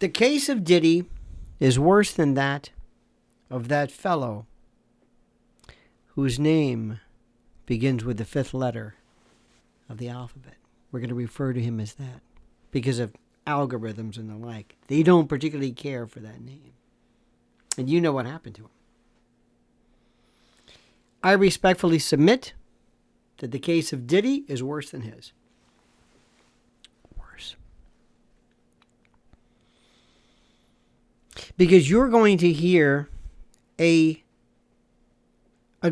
The case of Diddy is worse than that of that fellow whose name begins with the fifth letter of the alphabet. We're going to refer to him as that because of algorithms and the like. They don't particularly care for that name. And you know what happened to him. I respectfully submit that the case of Diddy is worse than his. Worse. Because you're going to hear a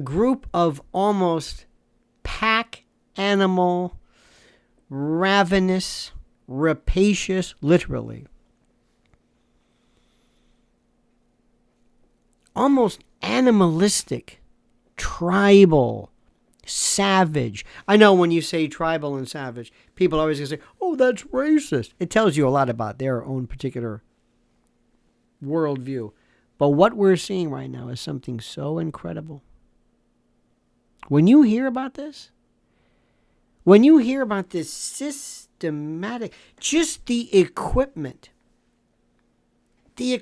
group of almost pack animal, ravenous, rapacious, literally, almost animalistic, tribal, savage. I know when you say tribal and savage, people always say, oh, that's racist. It tells you a lot about their own particular worldview. But what we're seeing right now is something so incredible. When you hear about this, systematic, just the equipment, the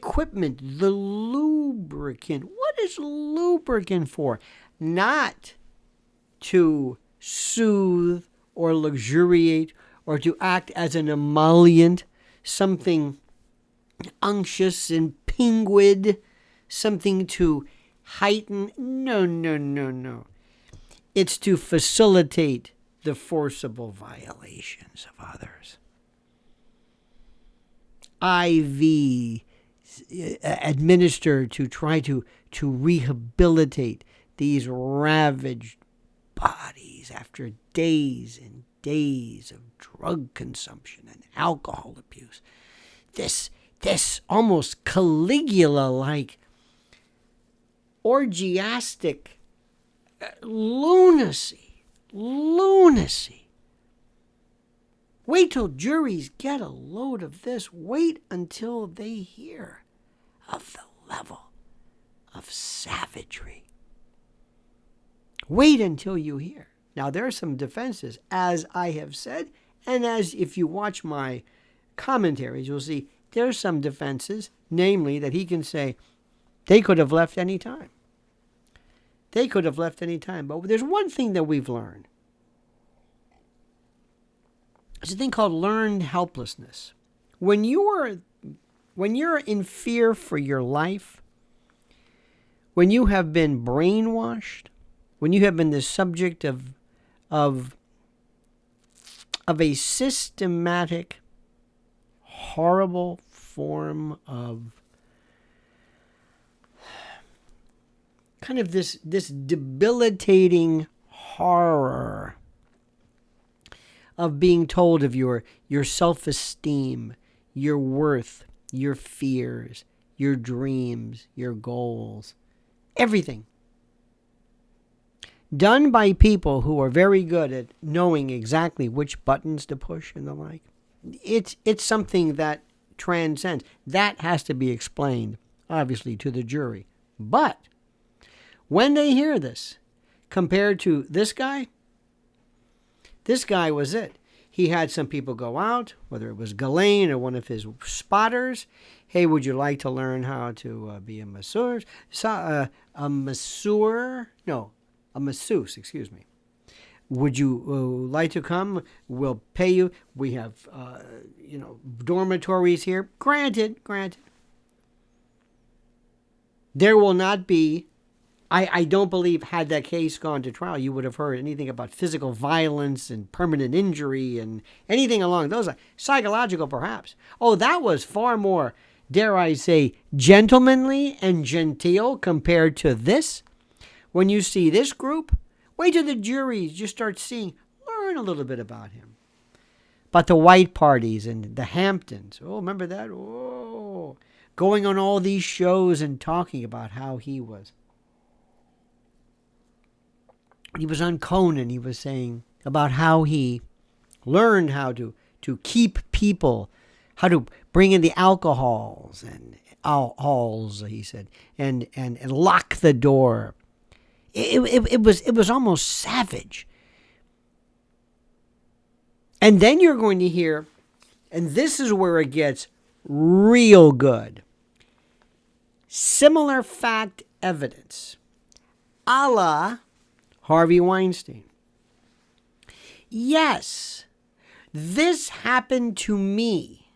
lubricant. What is lubricant for? Not to soothe or luxuriate or to act as an emollient, something unctuous and pinguid, something to heighten. No. It's to facilitate the forcible violations of others. IV administered to try to rehabilitate these ravaged bodies after days and days of drug consumption and alcohol abuse. This almost Caligula-like orgiastic lunacy. Wait till juries get a load of this. Wait until they hear of the level of savagery. Wait until you hear. Now, there are some defenses, as I have said, and as if you watch my commentaries, you'll see there's some defenses, namely that he can say they could have left any time. They could have left any time. But there's one thing that we've learned. It's a thing called learned helplessness. When you're in fear for your life, when you have been brainwashed, when you have been the subject of a systematic, horrible form of kind of this debilitating horror of being told of your self-esteem, your worth, your fears, your dreams, your goals, everything. Done by people who are very good at knowing exactly which buttons to push and the like. It's something that transcends. That has to be explained, obviously, to the jury. But when they hear this, compared to this guy was it. He had some people go out, whether it was Ghislaine or one of his spotters. Hey, would you like to learn how to be a masseuse? A masseuse, excuse me. Would you like to come? We'll pay you. We have, dormitories here. Granted. There will not be, I don't believe, had that case gone to trial, you would have heard anything about physical violence and permanent injury and anything along those lines. Psychological, perhaps. Oh, that was far more, dare I say, gentlemanly and genteel compared to this. When you see this group, wait till the juries just start learn a little bit about him. But the white parties and the Hamptons, oh, remember that? Oh, going on all these shows and talking about how he was on Conan, he was saying about how he learned how to keep people, how to bring in the alcohols and alcohols, he said, and lock the door. It was almost savage. And then you're going to hear, and this is where it gets real good. Similar fact evidence, a la Harvey Weinstein. Yes, this happened to me.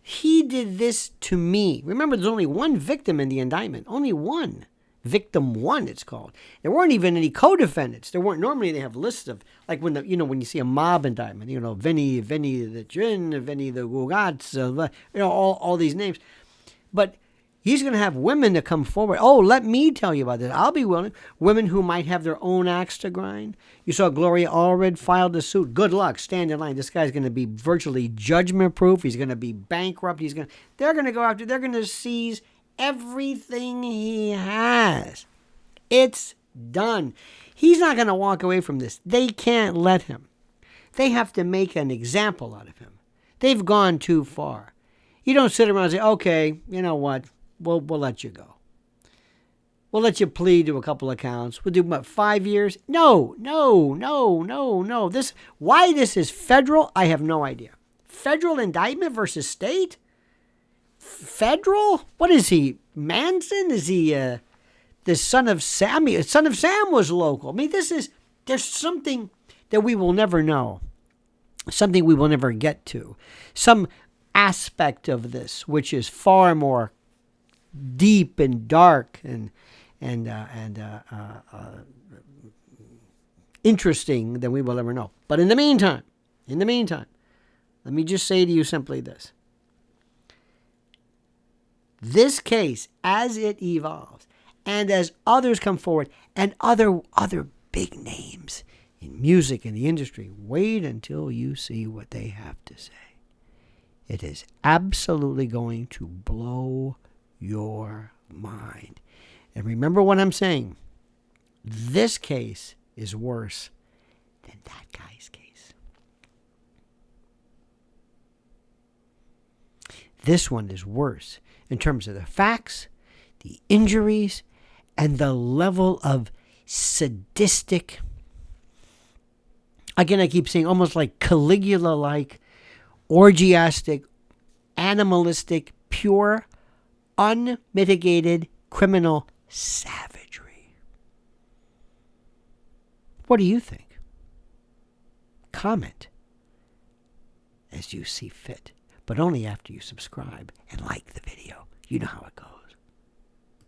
He did this to me. Remember, there's only one victim in the indictment. Only one. Victim one, it's called. There weren't even any co-defendants. There weren't. Normally, they have lists of, like when when you see a mob indictment, Vinny the Chin, Vinny the Gugats, all these names. But he's going to have women to come forward. Oh, let me tell you about this. I'll be willing. Women who might have their own axe to grind. You saw Gloria Allred filed a suit. Good luck. Stand in line. This guy's going to be virtually judgment-proof. He's going to be bankrupt. They're going to go after. They're going to seize everything he has. It's done. He's not going to walk away from this. They can't let him. They have to make an example out of him. They've gone too far. You don't sit around and say, okay, you know what? We'll let you go. We'll let you plead to a couple of counts. We'll do, 5 years? No. Why this is federal, I have no idea. Federal indictment versus state? Federal? What is he? Manson? Is he the son of Sam? Son of Sam was local. There's something that we will never know. Something we will never get to. Some aspect of this, which is far more deep and dark and interesting than we will ever know. But in the meantime, let me just say to you simply this. This case, as it evolves, and as others come forward, and other big names in music and the industry, wait until you see what they have to say. It is absolutely going to blow your mind. And remember what I'm saying. This case is worse than that guy's case. This one is worse in terms of the facts, the injuries, and the level of sadistic, again, I keep saying almost like Caligula-like, orgiastic, animalistic, pure, unmitigated criminal savagery. What do you think? Comment as you see fit, but only after you subscribe and like the video. You know how it goes.